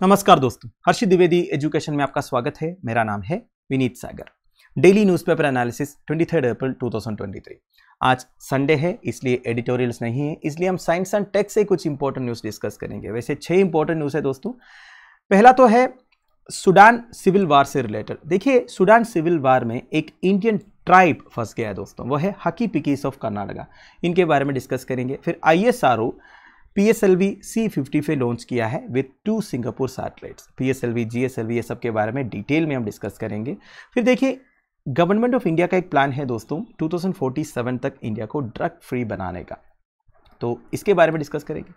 नमस्कार दोस्तों, हर्षित द्विवेदी एजुकेशन में आपका स्वागत है। मेरा नाम है विनीत सागर। डेली न्यूज़पेपर एनालिसिस 23 अप्रैल 2023। आज संडे है इसलिए एडिटोरियल्स नहीं है, इसलिए हम साइंस एंड टेक से कुछ इंपॉर्टेंट न्यूज़ डिस्कस करेंगे। वैसे 6 इंपॉर्टेंट न्यूज़ है दोस्तों। पहला तो है सूडान सिविल वार से रिलेटेड। देखिए, सूडान सिविल वार में एक इंडियन ट्राइब फंस गया है दोस्तों, वो है हकी पिकीज ऑफ कर्नाटका। इनके बारे में डिस्कस करेंगे। फिर ISRO PSLV C-55 लॉन्च किया है with 2 Singapore satellites. PSLV, GSLV ये सब के बारे में डिटेल में हम डिस्कस करेंगे। फिर देखिए, गवर्नमेंट ऑफ इंडिया का एक प्लान है दोस्तों 2047 तक इंडिया को ड्रग फ्री बनाने का, तो इसके बारे में डिस्कस करेंगे।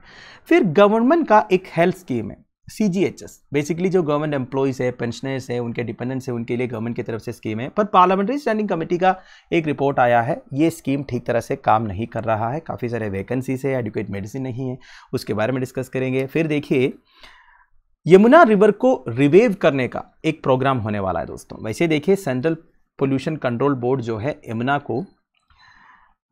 फिर गवर्नमेंट का एक हेल्थ स्कीम है CGHS, बेसिकली जो गवर्नमेंट एम्प्लॉयज़ है, पेंशनर्स है, उनके डिपेंडेंट्स है, उनके लिए गवर्नमेंट की तरफ से स्कीम है। पर पार्लियामेंट्री स्टैंडिंग कमेटी का एक रिपोर्ट आया है, ये स्कीम ठीक तरह से काम नहीं कर रहा है, काफ़ी सारे वैकेंसीज है, एडुकेट मेडिसिन नहीं है, उसके बारे में डिस्कस करेंगे। फिर देखिए, यमुना रिवर को रिवेव करने का एक प्रोग्राम होने वाला है दोस्तों। वैसे देखिए, सेंट्रल पोल्यूशन कंट्रोल बोर्ड जो है यमुना को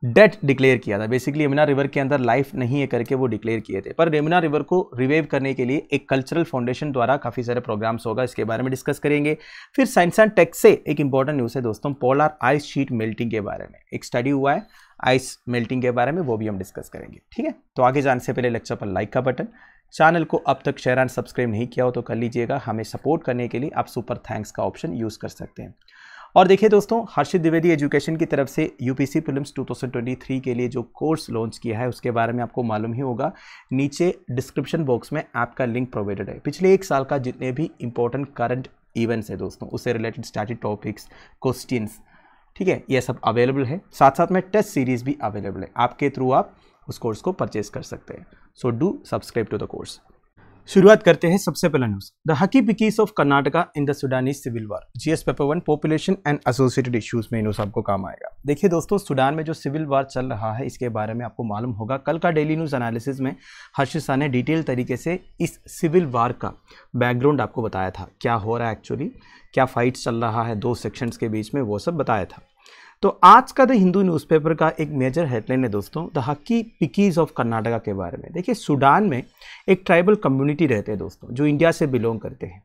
डेड डिक्लेयर किया था। बेसिकली यमुना रिवर के अंदर लाइफ नहीं है करके वो डिक्लेयर किए थे, पर यमुना रिवर को रिवेव करने के लिए एक कल्चरल फाउंडेशन द्वारा काफ़ी सारे प्रोग्राम्स होगा, इसके बारे में डिस्कस करेंगे। फिर साइंस एंड टेक से एक इंपॉर्टेंट न्यूज़ है दोस्तों, पोलर आइस शीट मेल्टिंग के बारे में एक स्टडी हुआ है आइस मेल्टिंग के बारे में, वो भी हम डिस्कस करेंगे। ठीक है, तो आगे जाने से पहले लेक्चर पर लाइक का बटन, चैनल को अब तक शेयर एंड सब्सक्राइब नहीं किया हो तो कर लीजिएगा। हमें सपोर्ट करने के लिए आप सुपर थैंक्स का ऑप्शन यूज़ कर सकते हैं। और देखिए दोस्तों, हर्षित द्विवेदी एजुकेशन की तरफ से UPSC प्रीलिम्स 2023 के लिए जो कोर्स लॉन्च किया है उसके बारे में आपको मालूम ही होगा। नीचे डिस्क्रिप्शन बॉक्स में ऐप का लिंक प्रोवाइडेड है। पिछले 1 साल का जितने भी इंपॉर्टेंट करंट इवेंट्स है दोस्तों, उससे रिलेटेड स्टडी टॉपिक्स, क्वेश्चंस, ठीक है, ये सब अवेलेबल है। साथ साथ में टेस्ट सीरीज भी अवेलेबल है, आपके थ्रू आप उस कोर्स को परचेज कर सकते हैं। So do subscribe to the course. शुरुआत करते हैं सबसे पहला news, the Hakki Pikkis of Karnataka in the Sudanese civil war. GS paper 1 population and associated issues में न्यूज़ आपको काम आएगा। देखिए दोस्तों, सूडान में जो सिविल वार चल रहा है इसके बारे में आपको मालूम होगा। कल का डेली न्यूज़ एनालिसिस में हर्षित शाह ने डिटेल तरीके से इस सिविल वार का बैकग्राउंड आपको बताया था, क्या हो रहा है एक्चुअली, क्या फाइट चल रहा है 2 सेक्शंस के बीच में, वो सब बताया था। तो आज का द हिंदू न्यूज़पेपर का एक मेजर हेडलाइन है दोस्तों, द हकी पिकीज ऑफ कर्नाटका के बारे में। देखिए, सूडान में एक ट्राइबल कम्युनिटी रहते हैं दोस्तों, जो इंडिया से बिलोंग करते हैं।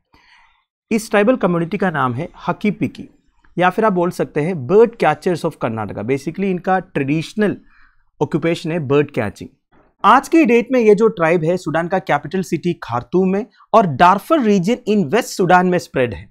इस ट्राइबल कम्युनिटी का नाम है हकी पिकी, या फिर आप बोल सकते हैं bird catchers of Karnataka. Basically इनका ट्रेडिशनल ऑक्यूपेशन है बर्ड कैचिंग। आज की डेट में ये जो ट्राइब है सूडान का कैपिटल सिटी खार्तूम में और डार्फर रीजन इन वेस्ट सूडान में स्प्रेड है।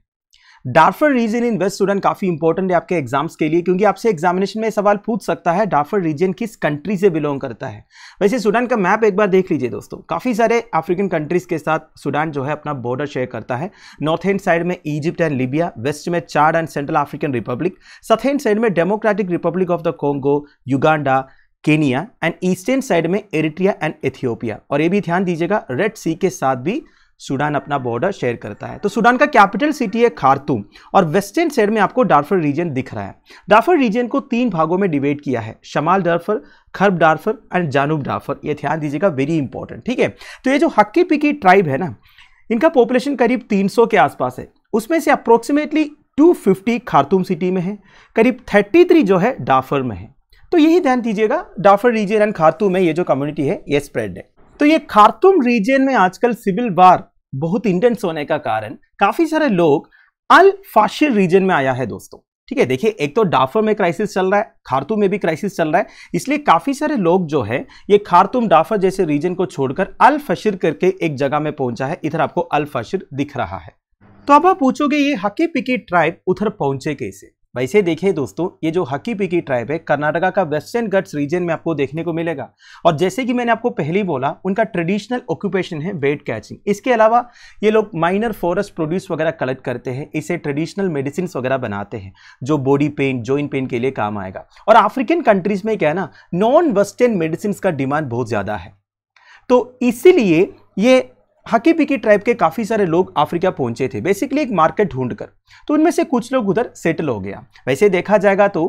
डार्फर रीजन इन वेस्ट सूडान काफी इंपॉर्टेंट है आपके एग्जाम्स के लिए, क्योंकि आपसे एग्जामिनेशन में सवाल पूछ सकता है डार्फर रीजन किस कंट्री से बिलोंग करता है। वैसे सूडान का मैप एक बार देख लीजिए दोस्तों, काफी सारे अफ्रीकन कंट्रीज के साथ सूडान जो है अपना बॉर्डर शेयर करता है। नॉर्थ हैंड साइड में इजिप्ट एंड लीबिया, वेस्ट में Chad and central African republic, south hand side में democratic republic of the Congo, Uganda, Kenya and eastern side में एरिट्रिया एंड इथियोपिया। और ये भी ध्यान दीजिएगा, रेड सी के साथ भी सूडान अपना बॉर्डर शेयर करता है। तो सूडान का कैपिटल सिटी है खार्तूम और वेस्टर्न साइड में आपको डार्फर रीजन दिख रहा है। डार्फर रीजन को 3 भागों में डिवाइड किया है, शमाल डार्फर, खर्ब डार्फर एंड जानूब डार्फर। ये ध्यान दीजिएगा, वेरी इंपॉर्टेंट। ठीक है, तो ये जो हक्की पिकी ट्राइब है ना, इनका पॉपुलेशन करीब 300 के आसपास है। उसमें से अप्रोक्सीमेटली 250 खार्तूम सिटी में है, करीब 33 जो है डार्फर में है। तो यही ध्यान दीजिएगा, डार्फर रीजन एंड खार्तूम में ये जो कम्युनिटी है ये स्प्रेड है। तो ये खार्तूम रीजन में आजकल सिविल वार बहुत इंटेंस होने का कारण काफी सारे लोग अल फाशिर रीजन में आया है दोस्तों। ठीक है, देखिए, एक तो डार्फर में क्राइसिस चल रहा है, खार्तूम में भी क्राइसिस चल रहा है, इसलिए काफी सारे लोग जो है ये खार्तूम डार्फर जैसे रीजन को छोड़कर अल फशिर करके एक जगह में पहुंचा है। इधर आपको अल फशिर दिख रहा है। तो अब आप पूछोगे ये हकी पिकी ट्राइब उधर पहुंचे कैसे। वैसे देखिए दोस्तों, ये जो हकी पिकी ट्राइब है कर्नाटका का वेस्टर्न घाट्स रीजन में आपको देखने को मिलेगा। और जैसे कि मैंने आपको पहले ही बोला, उनका ट्रेडिशनल ऑक्यूपेशन है बर्ड कैचिंग। इसके अलावा ये लोग माइनर फॉरेस्ट प्रोड्यूस वगैरह कलेक्ट करते हैं, इसे ट्रेडिशनल मेडिसिन वगैरह बनाते हैं जो बॉडी पेन, जॉइंट पेन के लिए काम आएगा। और अफ्रीकन कंट्रीज में क्या है ना, नॉन वेस्टर्न मेडिसिन का डिमांड बहुत ज्यादा है, तो इसीलिए ये हकी पिकी ट्राइब के काफी सारे लोग अफ्रीका पहुंचे थे, बेसिकली एक मार्केट ढूंढकर। तो उनमें से कुछ लोग उधर सेटल हो गया। वैसे देखा जाएगा तो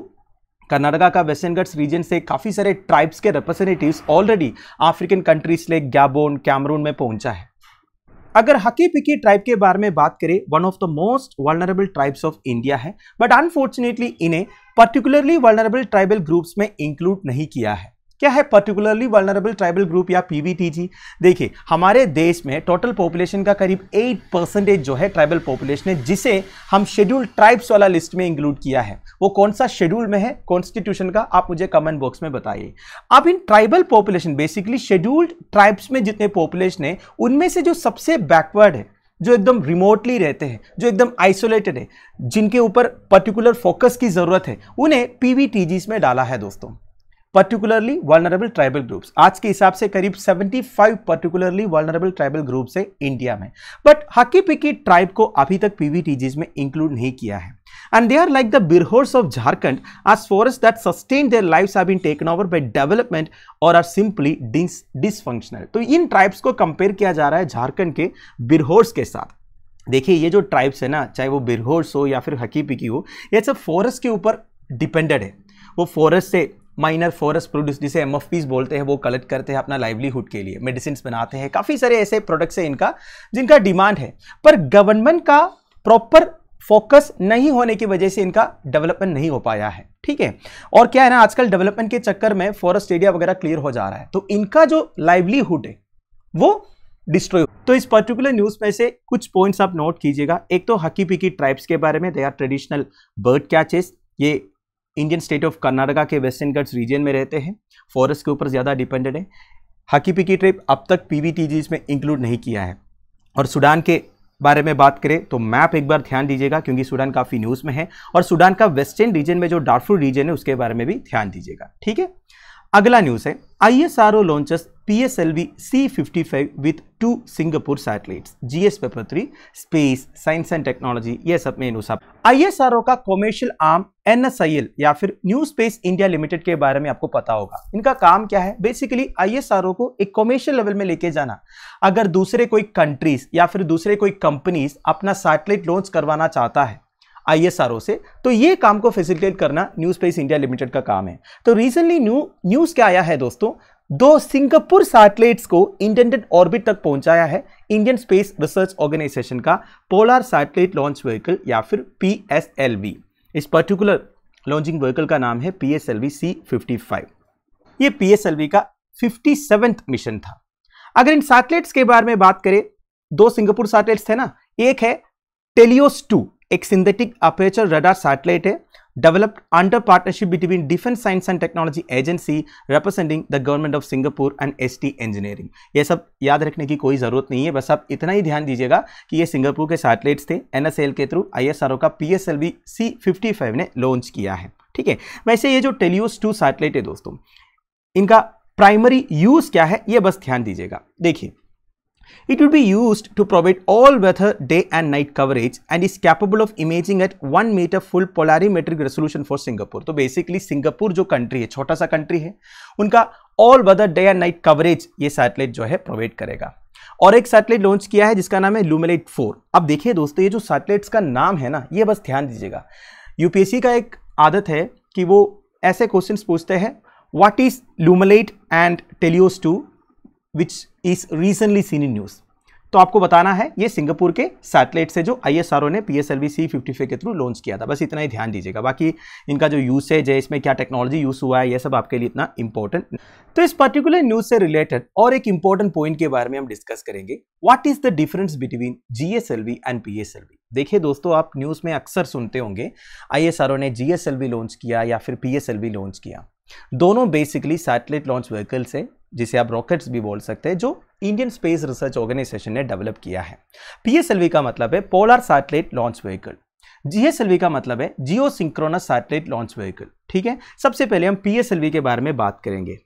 कर्नाटका का वेस्टर्न घाट्स रीजन से काफी सारे ट्राइब्स के representatives already African countries like Gabon, Cameroon में पहुंचा है। अगर हकी पिकी ट्राइब के बारे में बात करें, one of the most vulnerable tribes of India है, बट अनफॉर्चुनेटली इन्हें पर्टिकुलरली वल्नरेबल ट्राइबल ग्रुप्स में इंक्लूड नहीं किया है। क्या है पर्टिकुलरली वल्नरेबल ट्राइबल ग्रुप या पीवीटीजी? देखिए हमारे देश में टोटल पॉपुलेशन का करीब 8% जो है ट्राइबल पॉपुलेशन है, जिसे हम शेड्यूल्ड ट्राइब्स वाला लिस्ट में इंक्लूड किया है। वो कौन सा शेड्यूल में है कॉन्स्टिट्यूशन का, आप मुझे कमेंट बॉक्स में बताइए। अब in tribal population basically scheduled tribes में जितने पॉपुलेशन है उनमें से जो सबसे बैकवर्ड है, जो एकदम रिमोटली रहते हैं, जो एकदम आइसोलेटेड है, जिनके ऊपर पर्टिकुलर फोकस की जरूरत है, उन्हें पीवीटीजीज में डाला है दोस्तों, पर्टिकुलरली वल्नरेबल ट्राइबल ग्रुप्स। आज के हिसाब से करीब 75 पर्टिकुलरली वल्नरेबल ट्राइबल ग्रुप्स है इंडिया में, बट हकी पिकी ट्राइब को अभी तक पीवीटीजीज में इंक्लूड नहीं किया है। And they are like the Birhors of Jharkhand, as forests that sustain their lives have been taken over by development or are simply dysfunctional। तो इन tribes को compare किया जा रहा है झारखंड के बिरहोर्स के साथ। देखिए ये जो ट्राइब्स है ना, चाहे वो बिरहोर्स हो या फिर हकी पिकी हो, ये सब फॉरेस्ट के ऊपर डिपेंडेड है। वो फॉरेस्ट से माइनर फॉरेस्ट प्रोड्यूस, जिसे एमएफपीज बोलते हैं, वो कलेक्ट करते हैं अपना लाइवलीहुड के लिए, मेडिसिन बनाते हैं, काफ़ी सारे ऐसे प्रोडक्ट्स हैं इनका जिनका डिमांड है, पर गवर्नमेंट का प्रॉपर फोकस नहीं होने की वजह से इनका डेवलपमेंट नहीं हो पाया है। ठीक है, और क्या है ना, आजकल डेवलपमेंट के चक्कर में फॉरेस्ट एरिया वगैरह क्लियर हो जा रहा है, तो इनका जो लाइवलीहुड है वो डिस्ट्रॉय। तो इस पर्टिकुलर न्यूज में से कुछ पॉइंट्स आप नोट कीजिएगा। एक तो हकी पिकी ट्राइब्स के बारे में, they are traditional bird catches. ये इंडियन स्टेट ऑफ कर्नाटका के वेस्टर्न घाट्स रीजन में रहते हैं, फॉरेस्ट के ऊपर ज्यादा डिपेंडेड है। हकी पिकी ट्राइब अब तक पीवीटीजीज में इंक्लूड नहीं किया है। और सूडान के बारे में बात करें तो मैप एक बार ध्यान दीजिएगा, क्योंकि सूडान काफी न्यूज में है, और सूडान का वेस्टर्न रीजन में जो डार्फुर रीजन है उसके बारे में भी ध्यान दीजिएगा। ठीक है, अगला न्यूज है ISRO launches PSLV C55 with 2 Singapore satellites, GS paper 3 space science and technology, ये सब में न्यूज। ISRO का कॉमर्शियल आर्म NSIL या फिर न्यू स्पेस इंडिया लिमिटेड के बारे में आपको पता होगा। इनका काम क्या है, बेसिकली ISRO को एक कॉमर्शियल लेवल में लेके जाना। अगर दूसरे कोई कंट्रीज या फिर दूसरे कोई कंपनीज अपना सैटेलाइट लॉन्च करवाना चाहता है ISRO से, तो ये काम को फैसिलिटेट करना न्यू स्पेस इंडिया लिमिटेड का काम है। तो रिसेंटली न्यूज क्या आया है दोस्तों, 2 सिंगापुर सैटेलाइट्स को इंटेंडेड ऑर्बिट तक पहुंचाया है इंडियन स्पेस रिसर्च ऑर्गेनाइजेशन का पोलर सैटेलाइट लॉन्च व्हीकल या फिर PSLV। इस पर्टिकुलर लॉन्चिंग व्हीकल का नाम है PSLV C55। ये PSLV का 57th मिशन था। अगर इन सैटेलाइट्स के बारे में बात करें, 2 सिंगापुर सैटेलाइट्स थे ना, एक है टेलियोस 2, एक सिंथेटिक अपर्चर रडार सैटेलाइट है, developed under partnership between defence science and technology agency representing the government of Singapore and ST engineering. ये सब याद रखने की कोई जरूरत नहीं है, बस आप इतना ही ध्यान दीजिएगा कि ये सिंगापुर के सैटेलाइट्स थे, NSIL के थ्रू ISRO का PSLV C55 ने लॉन्च किया है। ठीक है, वैसे ये जो टेलियोस 2 सैटेलाइट है दोस्तों, इनका प्राइमरी यूज क्या है ये बस ध्यान दीजिएगा। देखिए, it will be used to provide all weather day and night coverage and is capable of imaging at 1 meter full polarimetric resolution for Singapore। तो बेसिकली सिंगापुर जो कंट्री है, छोटा सा कंट्री है, उनका all weather day and night coverage ये satellite जो है प्रोवाइड करेगा। और एक सैटेलाइट लॉन्च किया है जिसका नाम है लुमिनेट 4। अब देखिए दोस्तों, ये जो सैटेलाइट्स का नाम है ना, ये बस ध्यान दीजिएगा। यूपीएससी का एक आदत है कि वो ऐसे क्वेश्चंस पूछते हैं, what is luminate and Teleos 2 which is recently seen in news। तो आपको बताना है ये सिंगापुर के सैटेलाइट से जो ISRO ने PSLV C55 के थ्रू लॉन्च किया था, बस इतना ही ध्यान दीजिएगा। बाकी इनका जो यूसेज है, इसमें क्या टेक्नोलॉजी यूज हुआ है, ये सब आपके लिए इतना इंपॉर्टेंट। तो इस पर्टिकुलर न्यूज से रिलेटेड और एक इंपॉर्टेंट पॉइंट के बारे में हम डिस्कस करेंगे, what is the difference between GSLV and PSLV। देखिए दोस्तों, आप न्यूज में अक्सर सुनते होंगे ISRO ने GSLV लॉन्च किया या फिर PSLV लॉन्च किया। दोनों बेसिकली सैटेलाइट लॉन्च व्हीकल्स है, जिसे आप रॉकेट्स भी बोल सकते हैं, जो इंडियन स्पेस रिसर्च ऑर्गेनाइजेशन ने डेवलप किया है। PSLV का मतलब है polar satellite launch vehicle, GSLV का मतलब है जियो सिंक्रोनस सैटेलाइट लॉन्च व्हीकल। ठीक है, सबसे पहले हम PSLV के बारे में बात करेंगे।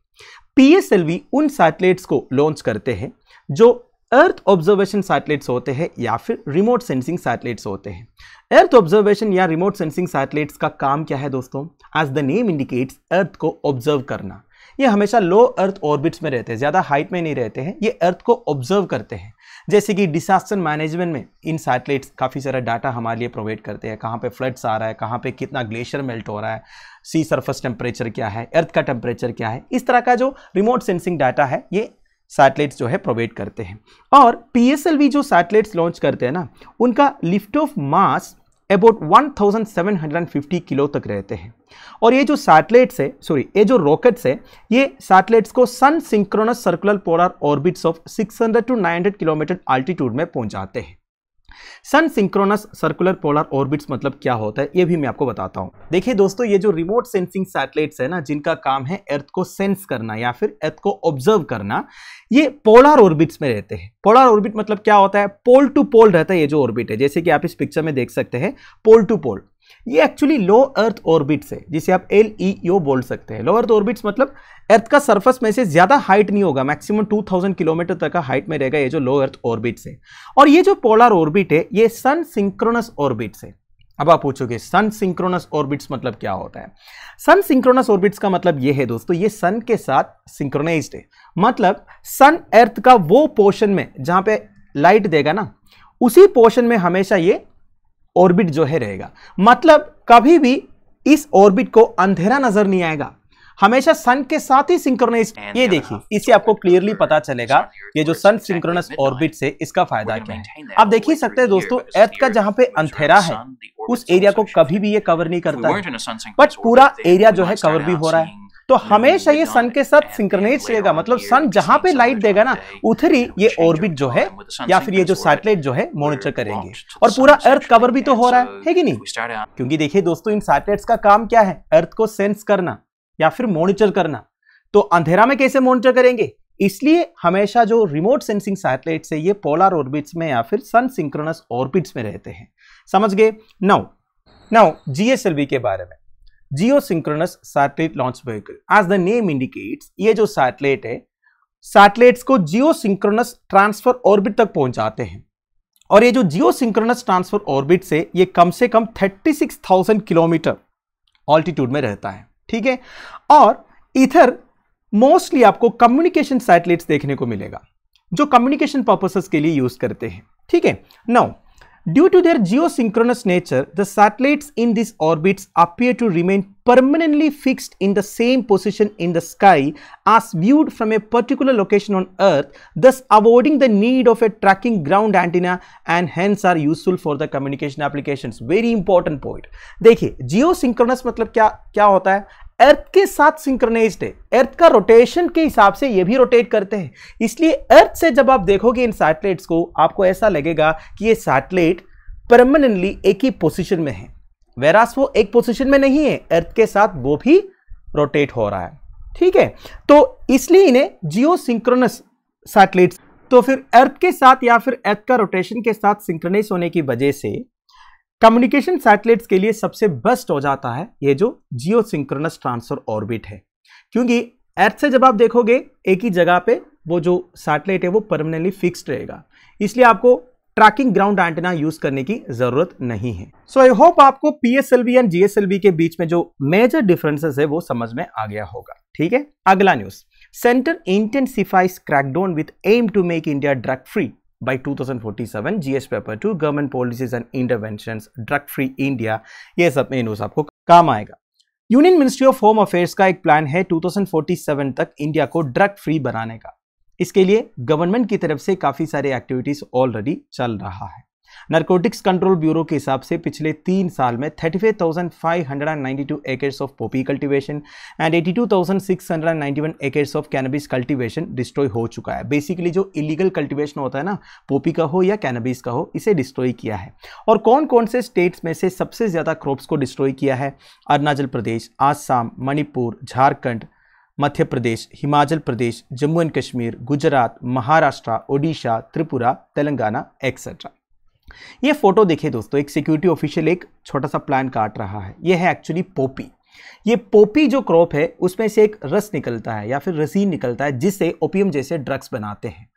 PSLV उन सैटेलाइट्स को लॉन्च करते हैं जो अर्थ ऑब्जर्वेशन सैटेलाइट्स होते हैं या फिर रिमोट सेंसिंग सैटेलाइट्स होते हैं। अर्थ ऑब्जर्वेशन या रिमोट सेंसिंग सैटेलाइट्स का काम क्या है दोस्तों, एज द नेम इंडिकेट्स, अर्थ को ऑब्जर्व करना। ये हमेशा लो अर्थ ऑर्बिट्स में रहते हैं, ज्यादा हाइट में नहीं रहते हैं, ये अर्थ को ऑब्जर्व करते हैं। जैसे कि डिजास्टर मैनेजमेंट में इन सैटेलाइट्स काफ़ी सारा डाटा हमारे लिए प्रोवाइड करते हैं, कहाँ पे फ्लड्स आ रहा है, कहाँ पे कितना ग्लेशियर मेल्ट हो रहा है, सी सरफेस टेम्परेचर क्या है, अर्थ का टेम्परेचर क्या है, इस तरह का जो रिमोट सेंसिंग डाटा है ये सैटेलाइट्स जो है प्रोवाइड करते हैं। और PSLV जो सैटेलाइट्स लॉन्च करते हैं ना, उनका lift of mass about 1750 kilo तक रहते हैं। और ये जो सैटेलाइट्स है, ये जो रॉकेट्स है, ये सैटेलाइट्स को sun synchronous circular polar orbits of 600 to 900 kilometre altitude में पहुंचाते हैं। Sun synchronous circular polar orbits मतलब क्या होता है, ये भी मैं आपको बताता हूं। देखिए दोस्तों, ये जो रिमोट सेंसिंग सैटेलाइट्स है ना, जिनका काम है अर्थ को सेंस करना या फिर अर्थ को ऑब्जर्व करना, ये पोलर ऑर्बिट्स में रहते हैं। पोलर ऑर्बिट मतलब क्या होता है, पोल टू पोल रहता है ये जो ऑर्बिट है, जैसे कि आप इस पिक्चर में देख सकते हैं, पोल टू पोल। ये एक्चुअली लो अर्थ ऑर्बिट्स है, जिसे आप LEO बोल सकते हैं। लो अर्थ ऑर्बिट्स मतलब अर्थ का सरफेस में से ज्यादा हाइट नहीं होगा, मैक्सिमम 2000 किलोमीटर तक का हाइट में रहेगा ये जो लो अर्थ ऑर्बिट्स है। और ये जो पोलर ऑर्बिट है, ये सन सिंक्रोनस ऑर्बिट्स है। अब आप पूछोगे सन सिंक्रोनस ऑर्बिट्स मतलब क्या होता है। सन सिंक्रोनस ऑर्बिट्स का मतलब ये है दोस्तों, ये सन के साथ सिंक्रोनाइज्ड है। मतलब सन अर्थ का वो पोर्शन में जहां पे लाइट देगा ना, उसी पोर्शन में हमेशा ये ऑर्बिट जो है रहेगा। मतलब कभी भी इस ऑर्बिट को अंधेरा नजर नहीं आएगा, हमेशा सन के साथ ही सिंक्रोनाइज। ये देखिए, इससे आपको क्लियरली पता चलेगा ये जो सन सिंक्रोनस ऑर्बिट से इसका फायदा क्या है। आप देख ही सकते हैं दोस्तों, अर्थ का जहां पे अंधेरा है उस एरिया को कभी भी ये कवर नहीं करता है, बट पूरा एरिया जो है कवर भी हो रहा है। तो हमेशा ये सन के साथ सिंक्रोनाइज रहेगा। मतलब सन जहां पे लाइट देगा ना, उधर ही ये ऑर्बिट जो है या फिर ये जो सैटेलाइट जो है मॉनिटर करेंगे। और पूरा अर्थ कवर भी तो हो रहा है कि नहीं? क्योंकि देखिए दोस्तों, इन सैटेलाइट्स का काम क्या है, अर्थ को सेंस करना या फिर मॉनिटर करना। तो अंधेरा में कैसे मॉनिटर करेंगे? इसलिए हमेशा जो रिमोट सेंसिंग सैटेलाइट्स है, ये पोलर ऑर्बिट्स में या फिर सन सिंक्रोनस ऑर्बिट्स में रहते हैं। समझ गए? नाउ GSLV के बारे में, geosynchronous satellite launch vehicle, as the name indicates, ये जो सैटेलाइट है, सैटेलाइट्स को जियो सिंक्रोनस ट्रांसफर ऑर्बिट तक पहुंचाते हैं। और ये जो जियो सिंक्रोनस ट्रांसफर ऑर्बिट से ये कम से कम 36,000 किलोमीटर ऑल्टीट्यूड में रहता है। ठीक है, और इधर मोस्टली आपको कम्युनिकेशन सैटेलाइट्स देखने को मिलेगा, जो कम्युनिकेशन पर्पसेस के लिए यूज करते हैं। ठीक है, now due to their geosynchronous nature, the satellites in these orbits appear to remain permanently fixed in the same position in the sky as viewed from a particular location on Earth, thus avoiding the need of a tracking ground antenna and hence are useful for the communication applications. Very important point. देखिए, geosynchronous मतलब क्या होता है? अर्थ के साथ synchronised है, अर्थ का rotation के हिसाब से ये भी रोटेट करते हैं। इसलिए अर्थ से जब आप देखोगे इन सैटेलाइट्स को, आपको ऐसा लगेगा कि ये सैटेलाइट परमानेंटली एक ही पोजीशन में है, वेरास वो एक पोजीशन में नहीं है, अर्थ के साथ वो भी रोटेट हो रहा है। ठीक है, तो इसलिए इन्हें जियो सिंक्रोनस सैटेलाइट्स, तो फिर अर्थ के साथ या फिर अर्थ का रोटेशन के साथ सिंक्रोनाइज होने की वजह से कम्युनिकेशन सैटेलाइट्स के लिए सबसे बेस्ट हो जाता है ये जो जियो सिंक्रोनस ट्रांसफर ऑर्बिट है। क्योंकि अर्थ से जब आप देखोगे एक ही जगह पे वो जो सैटेलाइट है वो परमानेंटली फिक्स्ड रहेगा, इसलिए आपको ट्रैकिंग ग्राउंड एंटेना यूज करने की जरूरत नहीं है। सो आई होप आपको PSLV एंड GSLV के बीच में जो मेजर डिफरेंसेस है वो समझ में आ गया होगा। ठीक है, अगला news, centre intensifies crackdown with aim to make India drug free by 2047, GS paper 2, government policies and interventions, drug free India. ये सब में न्यूज आपको काम आएगा। Union ministry of home affairs का एक प्लान है 2047 तक इंडिया को ड्रग फ्री बनाने का। इसके लिए गवर्नमेंट की तरफ से काफी सारे एक्टिविटीज ऑलरेडी चल रहा है। नारकोटिक्स कंट्रोल ब्यूरो के हिसाब से पिछले 3 साल में 35,592 acres of Poppy cultivation and 82,691 acres of cannabis cultivation destroy हो चुका है। बेसिकली जो इलीगल कल्टीवेशन होता है ना, पॉपी का हो या कैनबिस का हो, इसे डिस्ट्रॉय किया है। और कौन कौन से स्टेट्स में से सबसे ज्यादा क्रॉप्स को डिस्ट्रॉय किया है? Arunachal Pradesh, Assam, Manipur, Jharkhand, Madhya Pradesh, Himachal Pradesh, Jammu and Kashmir, Gujarat, Maharashtra, Odisha, Tripura, Telangana etcetera. ये फोटो देखिए दोस्तों, एक सिक्योरिटी ऑफिशियल एक छोटा सा प्लान काट रहा है। ये है एक्चुअली पॉपी। ये पॉपी जो क्रॉप है उसमें से एक रस निकलता है या फिर रसीन निकलता है, जिससे ओपियम जैसे ड्रग्स बनाते हैं।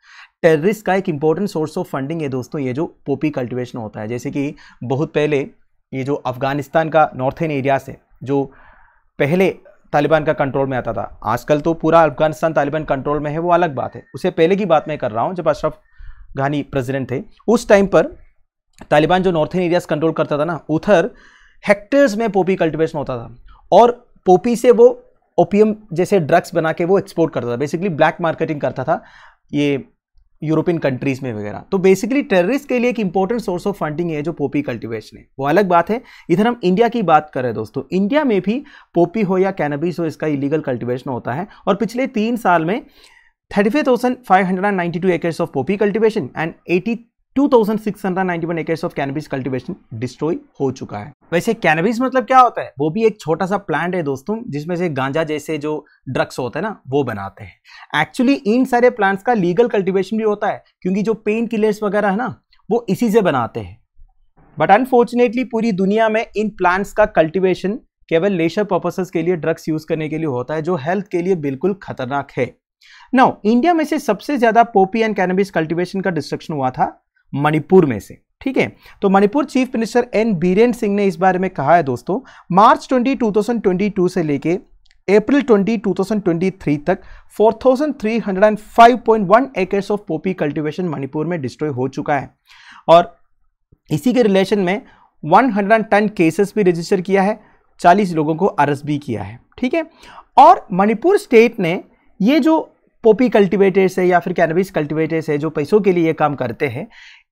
टेररिस्ट का एक इंपॉर्टेंट सोर्स ऑफ फंडिंग है दोस्तों ये जो पॉपी कल्टीवेशन होता है। जैसे कि बहुत पहले ये जो अफगानिस्तान का नॉर्थर्न एरिया से जो पहले तालिबान का कंट्रोल में आता था, आजकल तो पूरा अफगानिस्तान तालिबान कंट्रोल में है, वो अलग बात है। उससे पहले की बात मैं कर रहा हूँ, जब अशरफ घानी प्रेसिडेंट थे, उस टाइम पर तालिबान जो नॉर्थर्न एरियाज कंट्रोल करता था ना, उधर हेक्टर्स में पॉपी कल्टीवेशन होता था और पॉपी से वो ओपियम जैसे ड्रग्स बना के वो एक्सपोर्ट करता था। बेसिकली ब्लैक मार्केटिंग करता था ये यूरोपियन कंट्रीज में वगैरह। तो बेसिकली टेररिस्ट के लिए एक इंपॉर्टेंट सोर्स ऑफ फंडिंग है जो पॉपी कल्टीवेशन है, वो अलग बात है। इधर हम इंडिया की बात कर रहे हैं दोस्तों, इंडिया में भी पॉपी हो या कैनबिस हो, इसका इलीगल कल्टीवेशन होता है। और पिछले 3 साल में 35,592 acres of Poppy cultivation and 82,691 acres of cannabis cultivation destroy हो चुका है। वैसे कैनबिस मतलब क्या होता है? वो भी एक छोटा सा प्लांट है दोस्तों, जिसमें से गांजा जैसे जो ड्रग्स होते हैं ना, वो बनाते हैं। एक्चुअली इन सारे प्लांट्स का लीगल कल्टीवेशन भी होता है, क्योंकि जो पेन किलर्स वगैरह है ना, वो इसी से बनाते हैं। बट अनफॉर्चुनेटली पूरी दुनिया में इन प्लांट्स का कल्टीवेशन केवल लेजर पर्पसेस के लिए, ड्रग्स यूज करने के लिए होता है, जो हेल्थ के लिए बिल्कुल खतरनाक है। नाउ इंडिया में से सबसे ज्यादा पॉपी एंड कैनबिस कल्टीवेशन का डिस्ट्रक्शन हुआ था मणिपुर में से, ठीक है। तो Manipur chief minister N Birendra Singh ने इस बारे में कहा है दोस्तों, मार्च 20, 2022 से लेके अप्रैल 20, 2023 तक 4,305.1 acres of Poppy cultivation Manipur में डिस्ट्रॉय हो चुका है। और इसी के रिलेशन में 110 केसेस भी रजिस्टर किया है, 40 लोगों को अरेस्ट भी किया है, ठीक है। और मणिपुर स्टेट ने ये जो पॉपी कल्टीवेटर्स है या फिर कैनबिस कल्टीवेटर्स है जो पैसों के लिए ये काम करते हैं,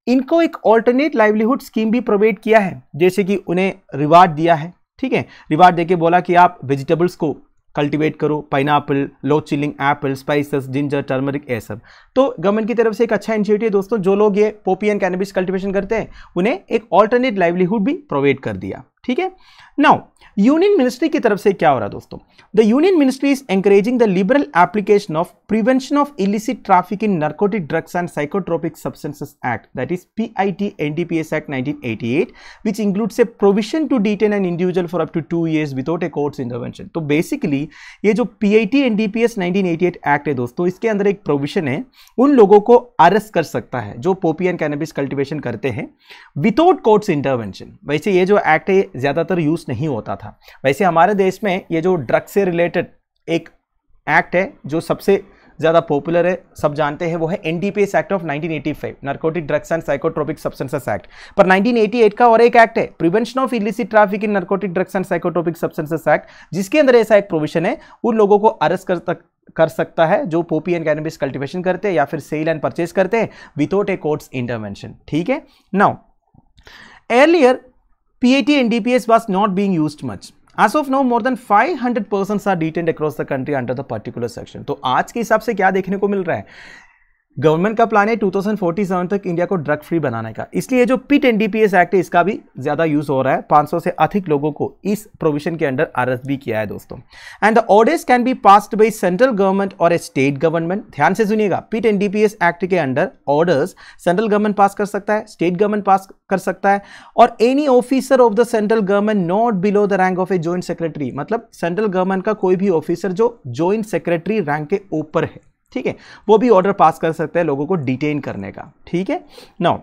इनको एक ऑल्टरनेट लाइवलीहुड स्कीम भी प्रोवाइड किया है, जैसे कि उन्हें रिवार्ड दिया है, ठीक है। रिवार्ड देके बोला कि आप वेजिटेबल्स को कल्टीवेट करो, pineapple, low chilling apple, spices, ginger, turmeric, ये सब। तो गवर्नमेंट की तरफ से एक अच्छा इनिशिएटिव है दोस्तों, जो लोग ये पॉपी एंड कैनबिस कल्टीवेशन करते हैं उन्हें एक ऑल्टरनेट लाइवलीहुड भी प्रोवाइड कर दिया, ठीक है। नाउ यूनियन मिनिस्ट्री की तरफ से क्या हो रहा है दोस्तों? The union ministry is encouraging the liberal application of prevention of illicit traffic in narcotic drugs and psychotropic substances act, that is PIT NDPS Act 1988, which includes a provision to detain an individual for up to 2 years without a court's intervention। तो basically ये जो PIT NDPS 1988 act है दोस्तों, इसके अंदर एक provision है, उन लोगों को अरेस्ट कर सकता है जो पॉपी एंड कैनबिस कल्टीवेशन करते हैं विदाउट कोर्ट्स इंटरवेंशन। वैसे ये जो एक्ट है ज्यादातर यूज नहीं होता था। वैसे हमारे देश में ये जो ड्रग्स से रिलेटेड एक एक्ट है जो सबसे ज्यादा पॉपुलर है, सब जानते हैं, वो है NDPS act of 1985, narcotic drugs and psychotropic substances act. पर 1988 का और एक एक्ट है, prevention of illicit traffic in narcotic drugs and psychotropic substances act, जिसके अंदर ऐसा एक प्रोविजन है, उन लोगों को अरेस्ट कर सकता है जो पॉपी एंड कैनबिस कल्टीवेशन करते हैं या फिर सेल एंड परचेज करते हैं विदाउट ए कोर्ट्स इंटरवेंशन, ठीक है। Now earlier PIT NDPS was not being used much. As of now, more than 500 persons are detained across the country under the particular section। तो आज के हिसाब से क्या देखने को मिल रहा है? गवर्नमेंट का प्लान है 2047 तक इंडिया को ड्रग फ्री बनाने का, इसलिए जो PIT NDPS एक्ट है इसका भी ज्यादा यूज हो रहा है। 500 से अधिक लोगों को इस प्रोविजन के अंडर अरेस्ट भी किया है दोस्तों। And the orders can be passed by central government और ए स्टेट गवर्नमेंट। ध्यान से सुनिएगा, PIT NDPS एक्ट के अंडर ऑर्डर्स सेंट्रल गवर्नमेंट पास कर सकता है, स्टेट गवर्नमेंट पास कर सकता है, और any officer of the central government not below the rank of a joint secretary, मतलब सेंट्रल गवर्नमेंट का कोई भी ऑफिसर जो जॉइंट सेक्रेटरी रैंक के ऊपर है, ठीक है, वो भी ऑर्डर पास कर सकते हैं लोगों को डिटेन करने का, ठीक है। Now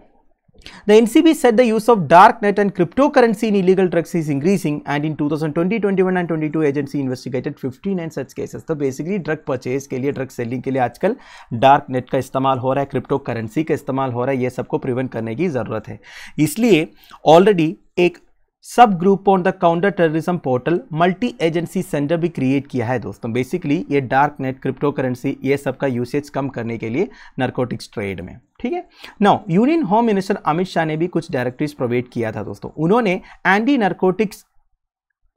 the NCB said the use of dark net and cryptocurrency in illegal drugs is increasing, and in 2020, 21 and 22 agency investigated 59 such cases। तो बेसिकली ड्रग परचेज के लिए, ड्रग सेलिंग के लिए आजकल डार्क नेट का इस्तेमाल हो रहा है, क्रिप्टो करेंसी का इस्तेमाल हो रहा है, ये सबको प्रिवेंट करने की जरूरत है। इसलिए ऑलरेडी एक सब group on the counter terrorism portal multi agency centre भी क्रिएट किया है दोस्तों। बेसिकली ये डार्क नेट, क्रिप्टो करेंसी, ये सब का यूसेज कम करने के लिए नार्कोटिक्स ट्रेड में, ठीक है। Now union home minister Amit Shah ने भी कुछ डायरेक्टिव्स प्रोवाइड किया था दोस्तों। उन्होंने anti narcotics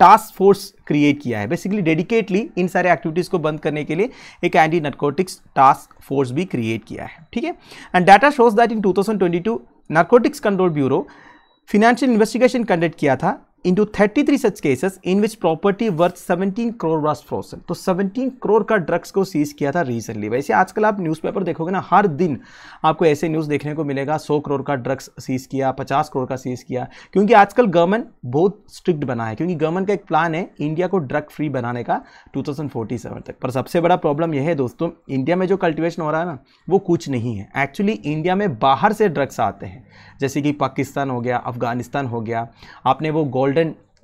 task force create किया है, बेसिकली डेडिकेटली इन सारे एक्टिविटीज को बंद करने के लिए एक एंटी नार्कोटिक्स टास्क फोर्स भी क्रिएट किया है, ठीक है। And data shows that in 2022 narcotics control bureau financial investigation conduct किया था into 33 such cases in which property worth 17 crore was frozen। तो 17 करोड़ का ड्रग्स को सीज किया था रिसेंटली। वैसे आजकल आप न्यूज़पेपर देखोगे ना, हर दिन आपको ऐसे न्यूज़ देखने को मिलेगा, 100 करोड़ का ड्रग्स सीज किया, 50 करोड़ का सीज किया, क्योंकि आजकल गवर्नमेंट बहुत स्ट्रिक्ट बना है, क्योंकि गवर्नमेंट का एक प्लान है इंडिया को ड्रग फ्री बनाने का 2047 तक। पर सबसे बड़ा प्रॉब्लम यह है दोस्तों, इंडिया में जो कल्टिवेशन हो रहा है ना, वो कुछ नहीं है। एक्चुअली इंडिया में बाहर से ड्रग्स आते हैं, जैसे कि पाकिस्तान हो गया, अफगानिस्तान हो गया। आपने वो गोल्डन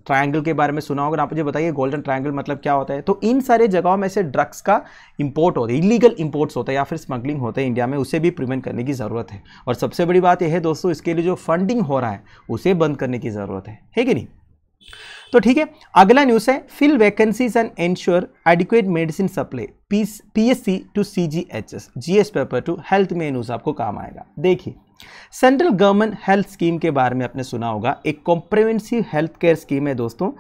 ट्रायंगल के बारे में सुना होगा, आप मुझे बताइए गोल्डन ट्रायंगल मतलब क्या होता है। तो इन सारे जगहों में से ड्रग्स का इंपोर्ट होता है, इलीगल इंपोर्ट्स होता है या फिर स्मगलिंग होता है इंडिया में, उसे भी प्रिवेंट करने की ज़रूरत है। और सबसे बड़ी बात यह है दोस्तों, इसके लिए जो फंडिंग हो रहा है उसे बंद करने की ज़रूरत है कि नहीं। तो ठीक है, अगला न्यूज़ है fill vacancies and ensure adequate medicine supply PSC to CGHS GS paper 2 health में न्यूज़ आपको काम आएगा। देखिए, सेंट्रल गवर्नमेंट हेल्थ स्कीम के बारे में आपने सुना होगा, एक कॉम्प्रिहेंसिव हेल्थ केयर स्कीम है दोस्तों,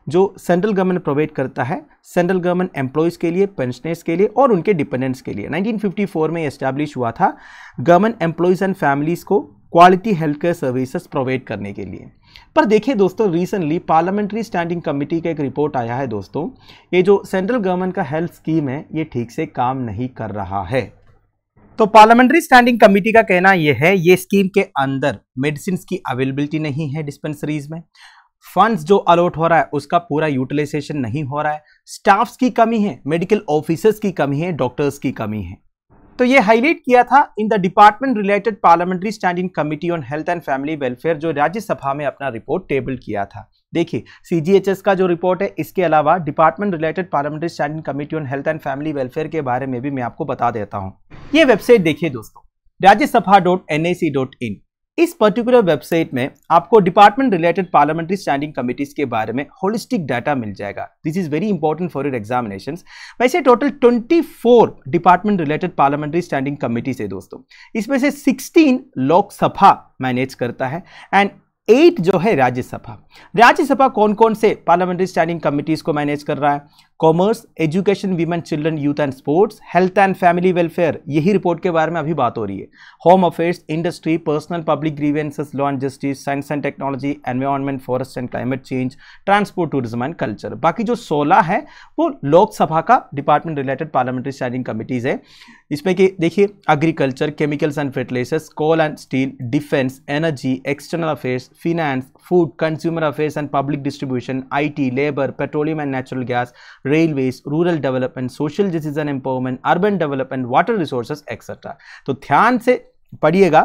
जो सेंट्रल गवर्नमेंट प्रोवाइड करता है सेंट्रल गवर्नमेंट एम्प्लॉयज़ के लिए, पेंशनर्स के लिए और उनके डिपेंडेंट्स के लिए। 1954 में एस्टैब्लिश हुआ था गवर्नमेंट एम्प्लॉयज़ एंड फैमिलीज़ को quality health care services provide करने के लिए। पर देखिए दोस्तों, रिसेंटली पार्लियामेंट्री स्टैंडिंग कमेटी का एक रिपोर्ट आया है दोस्तों, ये जो सेंट्रल गवर्नमेंट का हेल्थ स्कीम है ये ठीक से काम नहीं कर रहा है। तो पार्लियामेंट्री स्टैंडिंग कमेटी का कहना यह है ये स्कीम के अंदर मेडिसिन की अवेलेबिलिटी नहीं है डिस्पेंसरीज में, फंड्स जो अलॉट हो रहा है उसका पूरा यूटिलाइजेशन नहीं हो रहा है, स्टाफ्स की कमी है, मेडिकल ऑफिसर्स की कमी है, डॉक्टर्स की कमी है। तो ये हाईलाइट किया था in the department related parliamentary standing committee on health and family welfare, जो राज्यसभा में अपना रिपोर्ट टेबल किया था। देखिए, CGHS का जो रिपोर्ट है, इसके अलावा department related parliamentary standing committee on health and family welfare के बारे में भी मैं आपको बता देता हूं। ये वेबसाइट देखिए दोस्तों, राज्यसभा.nic.in। इस पर्टिकुलर वेबसाइट में आपको department related parliamentary standing committees के बारे में होलिस्टिक डाटा मिल जाएगा। This is very important for your examinations. वैसे total 24 department related parliamentary standing committees है दोस्तों, इसमें से 16 लोकसभा मैनेज करता है एंड 8 जो है राज्यसभा। राज्यसभा कौन कौन से पार्लियामेंट्री स्टैंडिंग कमिटीज को मैनेज कर रहा है? Commerce, education, women, children, youth and sports, health and family welfare, यही रिपोर्ट के बारे में अभी बात हो रही है। Home affairs, industry, personnel public grievances, law and justice, science and technology, environment, forest and climate change, transport, tourism and culture. बाकी जो 16 है वो लोकसभा का department related parliamentary standing committees है। इसमें कि देखिए, agriculture, chemicals and fertilisers, coal and steel, defence, energy, external affairs, finance, food, consumer affairs and public distribution, IT, labour, petroleum and natural gas, railways, rural development, social justice and empowerment, urban development, water resources etcetera. तो ध्यान से पढ़िएगा,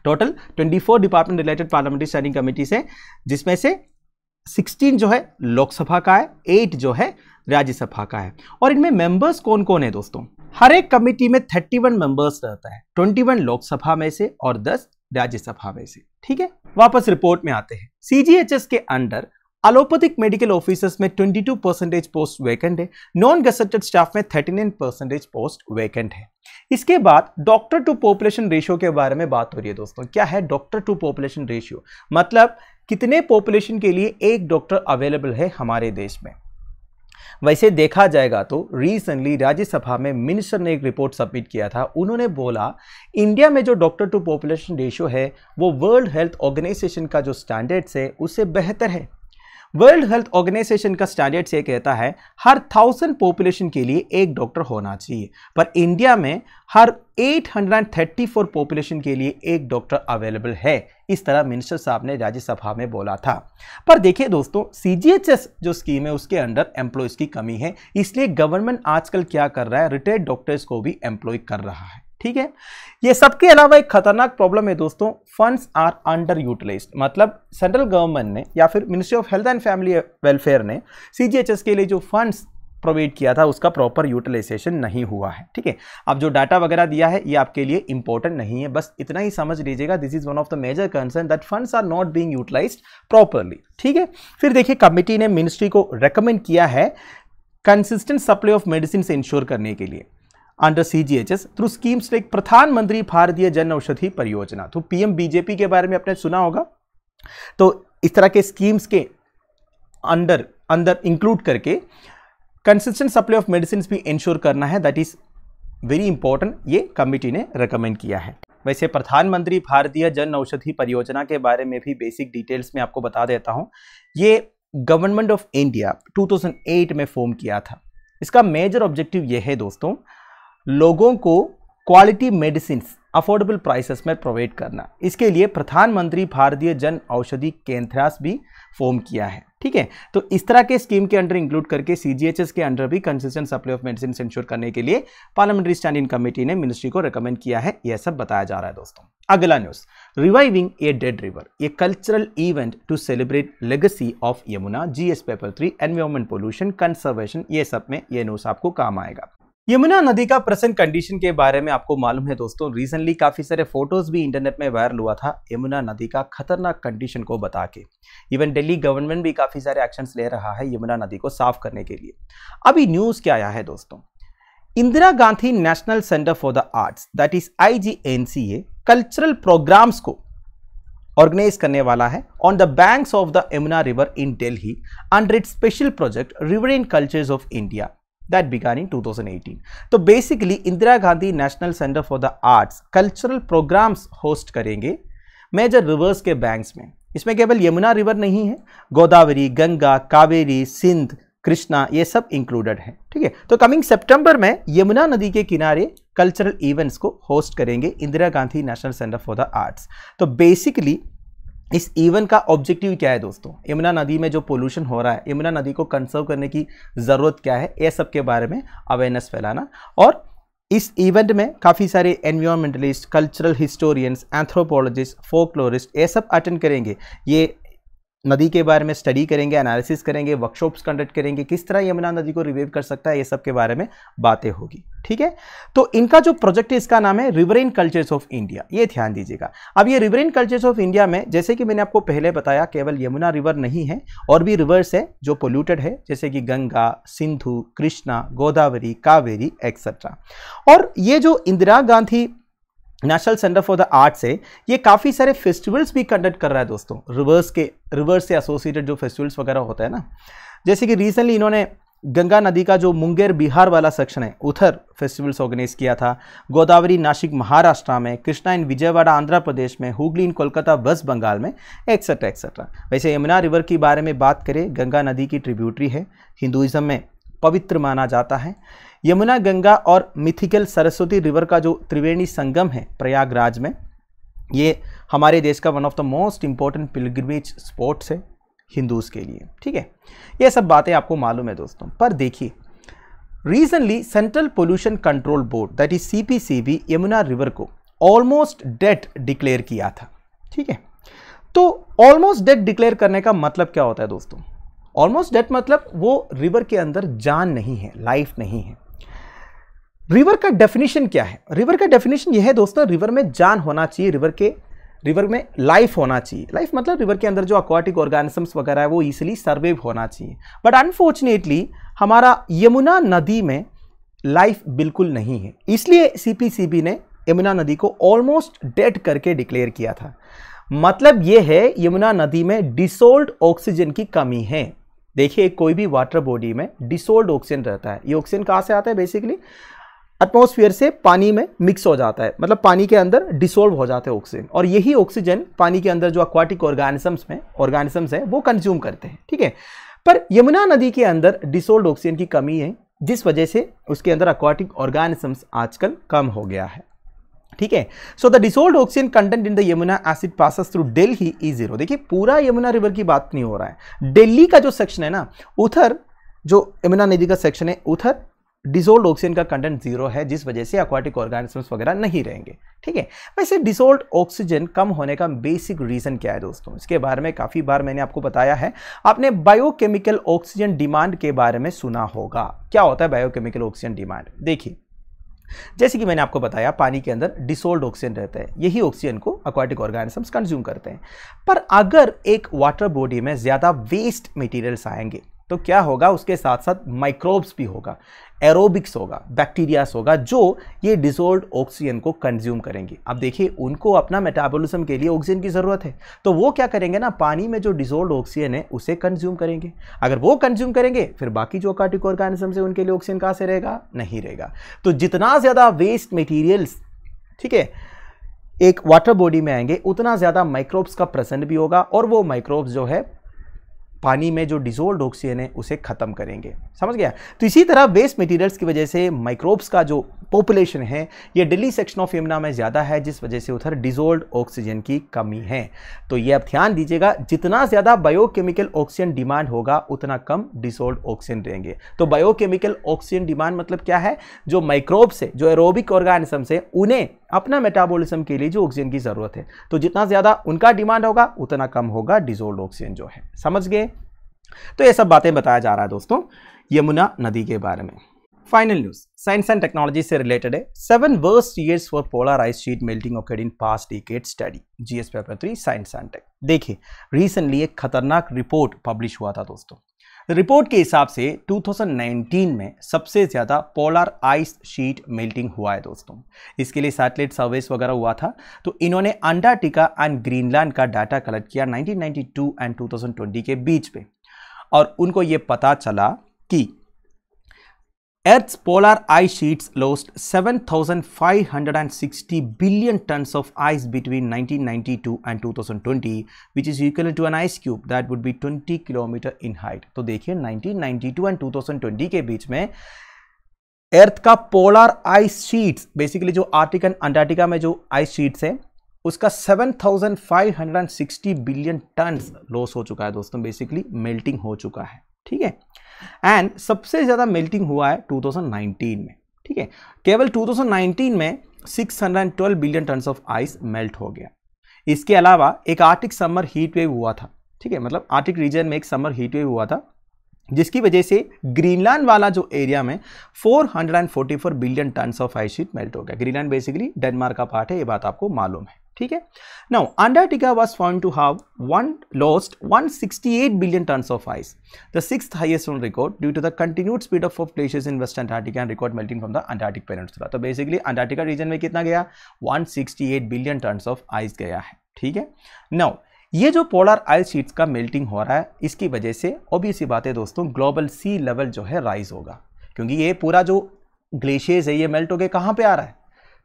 total 24 department related parliamentary standing committee से, जिसमें से 16 जो है लोकसभा का है, 8 जो है राज्यसभा का है। और इनमें मेंबर्स कौन कौन है दोस्तों? हर एक कमेटी में 31 मेंबर्स रहता है, 21 लोकसभा में से और 10 राज्यसभा में से। ठीक है, वापस रिपोर्ट में आते हैं। CGHS के अंडर एलोपैथिक मेडिकल ऑफिसर्स में 22% पोस्ट वैकेंट है, नॉन गजेटेड स्टाफ में 39% पोस्ट वैकेंट है। इसके बाद डॉक्टर टू पॉपुलेशन रेशियो के बारे में बात हो रही है दोस्तों। क्या है डॉक्टर टू पॉपुलेशन रेशियो? मतलब कितने पॉपुलेशन के लिए एक डॉक्टर अवेलेबल है हमारे देश में। वैसे देखा जाएगा तो रिसेंटली राज्यसभा में मिनिस्टर ने एक रिपोर्ट सबमिट किया था। उन्होंने बोला इंडिया में जो डॉक्टर टू पॉपुलेशन रेशियो है वो वर्ल्ड हेल्थ ऑर्गेनाइजेशन का जो स्टैंडर्ड्स है उससे बेहतर है। वर्ल्ड हेल्थ ऑर्गेनाइजेशन का स्टैंडर्ड ये कहता है हर 1000 पॉपुलेशन के लिए एक डॉक्टर होना चाहिए, पर इंडिया में हर 834 पॉपुलेशन के लिए एक डॉक्टर अवेलेबल है। इस तरह मिनिस्टर साहब ने राज्यसभा में बोला था। पर देखिए दोस्तों, CGHS जो स्कीम है उसके अंडर एम्प्लॉयज की कमी है, इसलिए गवर्नमेंट आजकल क्या कर रहा है, रिटायर्ड डॉक्टर्स को भी एम्प्लॉय कर रहा है। ठीक है, ये सबके अलावा एक खतरनाक प्रॉब्लम है दोस्तों, फंड्स आर अंडर यूटिलाइज्ड। मतलब सेंट्रल गवर्नमेंट ने या फिर ministry of health and family welfare ने CGHS के लिए जो फंड्स प्रोवाइड किया था उसका प्रॉपर यूटिलाइजेशन नहीं हुआ है। ठीक है, अब जो डाटा वगैरह दिया है ये आपके लिए इंपॉर्टेंट नहीं है, बस इतना ही समझ लीजिएगा। This is one of the major concern that funds are not being utilised properly. ठीक है, फिर देखिए कमिटी ने मिनिस्ट्री को रेकमेंड किया है कंसिस्टेंट सप्लाई ऑफ मेडिसिन से इंश्योर करने के लिए under CGHS through schemes like प्रधानमंत्री भारतीय जन औषधि परियोजना। तो PMBJP के बारे में आपने सुना होगा। तो इस तरह के स्कीम्स के अंदर इंक्लूड करके कंसिस्टेंट सप्लाई ऑफ मेडिसिन भी इंश्योर करना है। दैट इज वेरी इंपॉर्टेंट, ये कमिटी ने रेकमेंड किया है। वैसे प्रधानमंत्री भारतीय जन औषधि परियोजना के बारे में भी बेसिक डिटेल्स में आपको बता देता हूं। ये गवर्नमेंट ऑफ इंडिया 2008 में फॉर्म किया था। इसका मेजर ऑब्जेक्टिव यह है दोस्तों, लोगों को क्वालिटी मेडिसिन अफोर्डेबल प्राइसेस में प्रोवाइड करना। इसके लिए प्रधानमंत्री भारतीय जन औषधि केंद्रास भी फॉर्म किया है। ठीक है, तो इस तरह के स्कीम के अंडर इंक्लूड करके CGHS के अंडर भी consistent supply of medicine ensure करने के लिए पार्लियामेंट्री स्टैंडिंग कमेटी ने मिनिस्ट्री को रेकमेंड किया है। यह सब बताया जा रहा है दोस्तों। अगला news, reviving a dead river, ये cultural event to celebrate legacy of Yamuna, GS paper 3, environment pollution conservation, ये सब में ये न्यूज आपको काम आएगा। यमुना नदी का प्रेजेंट कंडीशन के बारे में आपको मालूम है दोस्तों, रिसेंटली काफी सारे फोटोज भी इंटरनेट में वायरल हुआ था यमुना नदी का खतरनाक कंडीशन को बता के। इवन दिल्ली गवर्नमेंट भी काफी सारे एक्शंस ले रहा है यमुना नदी को साफ करने के लिए। अभी न्यूज क्या आया है दोस्तों, Indira Gandhi national centre for the arts that is IGNCA cultural programmes को ऑर्गेनाइज करने वाला है on the banks of the Yamuna river in Delhi under its special project riverine cultures of India that began in 2018। तो basically Indira Gandhi national centre for the arts cultural programmes host करेंगे major rivers के banks में। इसमें केवल Yamuna river नहीं है, गोदावरी, गंगा, कावेरी, सिंध, कृष्णा ये सब इंक्लूडेड है। ठीक है, तो कमिंग सितंबर में यमुना नदी के किनारे कल्चरल इवेंट्स को होस्ट करेंगे Indira Gandhi national centre for the arts. तो बेसिकली इस इवेंट का ऑब्जेक्टिव क्या है दोस्तों, यमुना नदी में जो पोल्यूशन हो रहा है, यमुना नदी को कंजर्व करने की ज़रूरत क्या है, ये सब के बारे में अवेयरनेस फैलाना। और इस इवेंट में काफ़ी सारे एनवायरमेंटलिस्ट, कल्चरल हिस्टोरियंस, एंथ्रोपोलॉजिस्ट, फोकलोरिस्ट ये सब अटेंड करेंगे। ये नदी के बारे में स्टडी करेंगे, एनालिसिस करेंगे, वर्कशॉप्स कंडक्ट करेंगे, किस तरह यमुना नदी को रिवाइव कर सकता है, ये सब के बारे में बातें होगी। ठीक है, तो इनका जो प्रोजेक्ट है इसका नाम है रिवरइन कल्चर्स ऑफ इंडिया, ये ध्यान दीजिएगा। अब ये रिवरइन कल्चर्स ऑफ इंडिया में जैसे कि मैंने आपको पहले बताया केवल यमुना रिवर नहीं है, और भी रिवर्स है जो पोल्यूटेड है जैसे कि गंगा, सिंधु, कृष्णा, गोदावरी, कावेरी एक्सेट्रा। और ये जो Indira Gandhi national centre for the arts है ये काफ़ी सारे फेस्टिवल्स भी कंडक्ट कर रहा है दोस्तों, रिवर्स से एसोसिएटेड जो फेस्टिवल्स वगैरह होता है ना, जैसे कि रिसेंटली इन्होंने गंगा नदी का जो मुंगेर बिहार वाला सेक्शन है उधर फेस्टिवल्स ऑर्गेनाइज किया था, गोदावरी नासिक महाराष्ट्र में, कृष्णा इन विजयवाड़ा आंध्र प्रदेश में, हुगली इन कोलकाता वेस्ट बंगाल में एक्सेट्रा एक्सेट्रा। वैसे यमुना रिवर की बारे में बात करें, गंगा नदी की ट्रिब्यूटरी है, हिंदुइज्म में पवित्र माना जाता है। यमुना, गंगा और मिथिकल सरस्वती रिवर का जो त्रिवेणी संगम है प्रयागराज में, ये हमारे देश का one of the most important pilgrimage spots है हिंदूज के लिए। ठीक है, ये सब बातें आपको मालूम है दोस्तों। पर देखिए recently central pollution control board that is CPCB Yamuna river को ऑलमोस्ट डेड डिक्लेयर किया था। ठीक है, तो ऑलमोस्ट डेड डिक्लेयर करने का मतलब क्या होता है दोस्तों, ऑलमोस्ट डेड मतलब वो रिवर के अंदर जान नहीं है, लाइफ नहीं है। रिवर का डेफिनेशन क्या है, रिवर का डेफिनेशन यह है दोस्तों, रिवर में जान होना चाहिए, रिवर में लाइफ होना चाहिए। लाइफ मतलब रिवर के अंदर जो एक्वाटिक ऑर्गेनिजम्स वगैरह है वो इजीली सर्वाइव होना चाहिए। बट अनफॉर्चुनेटली हमारा यमुना नदी में लाइफ बिल्कुल नहीं है, इसलिए CPCB ने यमुना नदी को ऑलमोस्ट डेड करके डिक्लेयर किया था। मतलब यह है यमुना नदी में डिसोल्ड ऑक्सीजन की कमी है। देखिए कोई भी वाटर बॉडी में डिसोल्ड ऑक्सीजन रहता है, ये ऑक्सीजन कहाँ से आता है, बेसिकली एटमॉस्फेयर से पानी में मिक्स हो जाता है, मतलब पानी के अंदर डिसोल्व हो जाते हैं ऑक्सीजन, और यही ऑक्सीजन पानी के अंदर जो एक्वाटिक ऑर्गेनिजम्स हैं वो कंज्यूम करते हैं। ठीक है, पर यमुना नदी के अंदर डिसोल्ड ऑक्सीजन की कमी है, जिस वजह से उसके अंदर एक्वाटिक ऑर्गेनिजम्स आजकल कम हो गया है। ठीक है, so the dissolved oxygen content in the Yamuna as it passes through Delhi is 0। देखिए पूरा यमुना रिवर की बात नहीं हो रहा है, दिल्ली का जो सेक्शन है ना, उधर जो यमुना नदी का सेक्शन है उधर डिसोल्ड ऑक्सीजन का कंटेंट 0 है, जिस वजह से एक्वाटिक ऑर्गेनिजम्स वगैरह नहीं रहेंगे। ठीक है, वैसे डिसोल्ड ऑक्सीजन कम होने का बेसिक रीजन क्या है दोस्तों, इसके बारे में काफी बार मैंने आपको बताया है। आपने बायोकेमिकल ऑक्सीजन डिमांड के बारे में सुना होगा। क्या होता है बायोकेमिकल ऑक्सीजन डिमांड, देखिए जैसे कि मैंने आपको बताया पानी के अंदर डिसोल्ड ऑक्सीजन रहता है, यही ऑक्सीजन को एक्वाटिक ऑर्गेनिजम्स कंज्यूम करते हैं। पर अगर एक वाटर बॉडी में ज़्यादा वेस्ट मटेरियल्स आएंगे तो क्या होगा, उसके साथ साथ माइक्रोब्स भी होगा, एरोबिक्स होगा, बैक्टीरियास होगा, जो ये डिसोल्ड ऑक्सीजन को कंज्यूम करेंगे। अब देखिए उनको अपना मेटाबॉलिज्म के लिए ऑक्सीजन की ज़रूरत है, तो वो क्या करेंगे ना, पानी में जो डिसोल्ड ऑक्सीजन है उसे कंज्यूम करेंगे। अगर वो कंज्यूम करेंगे फिर बाकी जो एक्वाटिक ऑर्गेनिजम्स है उनके लिए ऑक्सीजन कहाँ से रहेगा, नहीं रहेगा। तो जितना ज़्यादा वेस्ट मटीरियल्स, ठीक है, एक वाटर बॉडी में आएंगे उतना ज़्यादा माइक्रोब्स का प्रेजेंट भी होगा, और वो माइक्रोब्स जो है पानी में जो डिसोल्ड ऑक्सीजन है उसे खत्म करेंगे। समझ गया। तो इसी तरह वेस्ट मटेरियल्स की वजह से माइक्रोब्स का जो पॉपुलेशन है ये दिल्ली सेक्शन ऑफ यमुना में ज़्यादा है, जिस वजह से उधर डिसोल्ड ऑक्सीजन की कमी है। तो ये आप ध्यान दीजिएगा, जितना ज़्यादा बायोकेमिकल ऑक्सीजन डिमांड होगा उतना कम डिसोल्ड ऑक्सीजन रहेंगे। तो बायोकेमिकल ऑक्सीजन डिमांड मतलब क्या है, जो माइक्रोब्स है, जो एरोबिक ऑर्गेनिजम्स है, उन्हें अपना मेटाबॉलिज्म के लिए जो ऑक्सीजन की ज़रूरत है, तो जितना ज़्यादा उनका डिमांड होगा उतना कम होगा डिसोल्ड ऑक्सीजन जो है। समझ गए। तो ये सब बातें बताया जा रहा है दोस्तों यमुना नदी के बारे में। Final news science and technology से रिलेटेड है। 7 worst years for polar ice sheet melting occurred in past decade study, GS paper 3 science and tech. देखिए रिसेंटली एक खतरनाक रिपोर्ट पब्लिश हुआ था दोस्तों। रिपोर्ट के हिसाब से 2019 में सबसे ज्यादा पोलर आइस शीट मेल्टिंग हुआ है दोस्तों। इसके लिए सैटेलाइट सर्वेस वगैरह हुआ था, तो इन्होंने अंटार्कटिका एंड ग्रीनलैंड का डाटा कलेक्ट किया 1992 एंड 2020 के बीच पे, और उनको ये पता चला कि Earth's polar ice sheets lost 7,560 billion tons of ice between 1992 and 2020, which is equivalent to an ice cube that would be 20 kilometre in height। तो देखिए 1992 एंड 2020 के बीच में अर्थ का पोलर आइस शीट्स, बेसिकली जो आर्कटिक एंड अंटार्कटिका में जो ice sheets है उसका 7,560 बिलियन टन लॉस हो चुका है दोस्तों, बेसिकली मेल्टिंग हो चुका है। ठीक है, एंड सबसे ज्यादा मेल्टिंग हुआ है 2019 में। ठीक है, केवल 2019 में 612 billion ton of ice melt हो गया। इसके अलावा एक आर्कटिक समर हीट वेव हुआ था। ठीक है, मतलब आर्कटिक रीजन में एक समर हीट वेव हुआ था, जिसकी वजह से ग्रीनलैंड वाला जो एरिया में 444 billion ton of ice sheet melt हो गया। ग्रीनलैंड बेसिकली डेनमार्क का पार्ट है, ये बात आपको मालूम है। ठीक है, now Antarctica was found to have lost 168 billion tons of ice, the 6th highest on record due to the continued speed of glaciers in West Antarctica and record melting from the Antarctic Peninsula। तो basically Antarctica reason में कितना गया, 168 billion ton of ice गया है। ठीक है, now ये जो पोलर आइस शीट्स का मेल्टिंग हो रहा है, इसकी वजह से ऑब्वियस सी बात है दोस्तों, ग्लोबल सी लेवल जो है राइज होगा, क्योंकि ये पूरा जो ग्लेशियर्स है ये मेल्ट हो गए, कहाँ पे आ रहा है,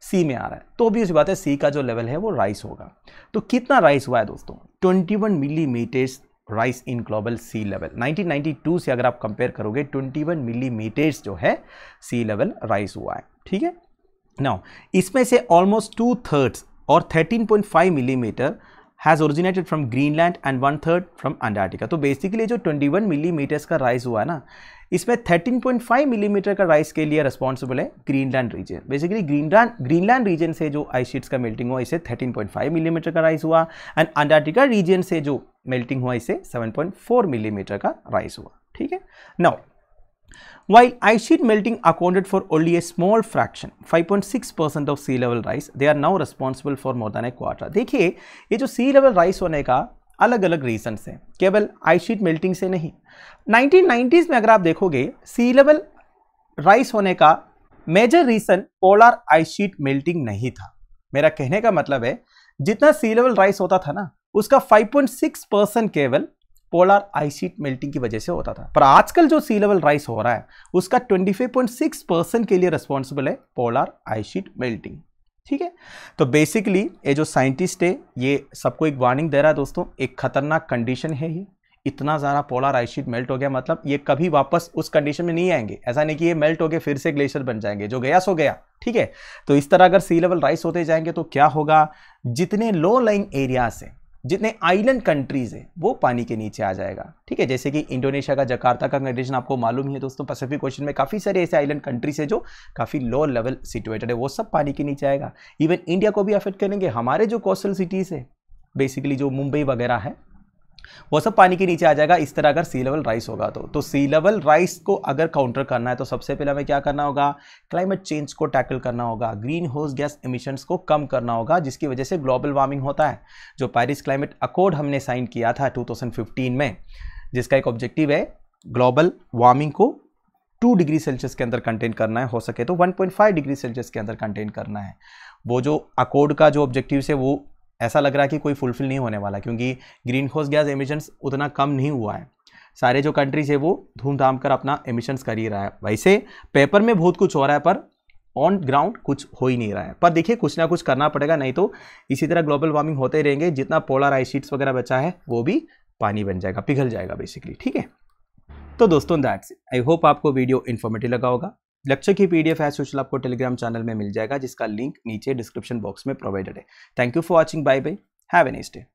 सी में आ रहा है। तो ऑब्वियस बात है सी का जो लेवल है वो राइज होगा। तो कितना राइज हुआ है दोस्तों, 21 millimetres rise in global sea level. 1992 से अगर आप कंपेयर करोगे 21 मिलीमीटर्स जो है सी लेवल राइज हुआ है। ठीक है, नाउ इसमें से ऑलमोस्ट 2/3 और 13.5 millimetre has originated from Greenland and 1/3 from Antarctica। तो बेसिकली जो 21 मिलीमीटर्स का राइज हुआ है ना, इसमें 13.5 मिलीमीटर का राइज के लिए रिस्पॉन्सिबल है Greenland region. Basically Greenland region से जो आइस शीट्स का मेल्टिंग हुआ इसे 13.5 मिलीमीटर का राइज हुआ, एंड अंटार्कटिका रीजन से जो मेल्टिंग हुआ इसे 7.4 मिलीमीटर का राइज हुआ। ठीक है, now while ice sheet melting accounted for only a small fraction 5.6% of sea level rise, they are now responsible for more than a quarter। देखिए ये जो सी लेवल राइज होने का अलग अलग रीजन है, केवल आइस शीट मेल्टिंग से नहीं। 1990s में अगर आप देखोगे सी लेवल राइज होने का major reason polar ice sheet melting नहीं था। मेरा कहने का मतलब है जितना सी लेवल राइज होता था ना, उसका 5.6% केवल पोलर आइस शीट मेल्टिंग की वजह से होता था। पर आजकल जो सी लेवल राइज हो रहा है उसका 25.6% के लिए रिस्पॉन्सिबल है पोलर आइस शीट मेल्टिंग। ठीक है, तो बेसिकली ये जो साइंटिस्ट है ये सबको एक वार्निंग दे रहा है दोस्तों, एक खतरनाक कंडीशन है ये। इतना ज़्यादा पोलर आइस शीट मेल्ट हो गया, मतलब ये कभी वापस उस कंडीशन में नहीं आएंगे। ऐसा नहीं कि ये मेल्ट हो गए फिर से ग्लेशियर बन जाएंगे, जो गया सो गया। ठीक है, तो इस तरह अगर सी लेवल राइज होते जाएंगे तो क्या होगा, जितने लो लाइंग एरियाज है, जितने आइलैंड कंट्रीज है, वो पानी के नीचे आ जाएगा। ठीक है, जैसे कि इंडोनेशिया का जकार्ता का कंडीशन आपको मालूम ही है दोस्तों, पैसिफिक ओशन में काफ़ी सारे ऐसे आइलैंड कंट्रीज है जो काफ़ी लो लेवल सिचुएटेड है, वो सब पानी के नीचे आएगा। इवन इंडिया को भी अफेक्ट करेंगे। हमारे जो कोस्टल सिटीज़ है, बेसिकली जो मुंबई वगैरह है, वो सब पानी के नीचे आ जाएगा। इस तरह अगर सी लेवल राइज होगा तो सी लेवल राइज को अगर काउंटर करना है तो सबसे पहले हमें क्या करना होगा, क्लाइमेट चेंज को टैकल करना होगा, ग्रीन हाउस गैस एमिशंस को कम करना होगा, जिसकी वजह से ग्लोबल वार्मिंग होता है। जो पेरिस क्लाइमेट अकॉर्ड हमने साइन किया था 2015 में, जिसका एक ऑब्जेक्टिव है ग्लोबल वार्मिंग को 2 डिग्री सेल्सियस के अंदर कंटेन करना है, हो सके तो 1.5 डिग्री सेल्सियस के अंदर कंटेन करना है। वो जो अकॉर्ड का जो ऑब्जेक्टिव है वो ऐसा लग रहा है कि कोई फुलफिल नहीं होने वाला, क्योंकि ग्रीन हाउस गैस एमिशंस उतना कम नहीं हुआ है। सारे जो कंट्रीज है वो धूमधाम कर अपना एमिशंस कर ही रहा है। वैसे पेपर में बहुत कुछ हो रहा है पर ऑन ग्राउंड कुछ हो ही नहीं रहा है। पर देखिए कुछ ना कुछ करना पड़ेगा, नहीं तो इसी तरह ग्लोबल वार्मिंग होते रहेंगे। जितना पोलर आइस शीट्स वगैरह बचा है वो भी पानी बन जाएगा, पिघल जाएगा बेसिकली। ठीक है, तो दोस्तों दैट्स इट। आई होप आपको वीडियो इन्फॉर्मेटिव लगा होगा। लेक्चर की पीडीएफ एज यूजुअल आपको टेलीग्राम चैनल में मिल जाएगा, जिसका लिंक नीचे डिस्क्रिप्शन बॉक्स में प्रोवाइडेड है। Thank you for watching, bye bye, have a nice day.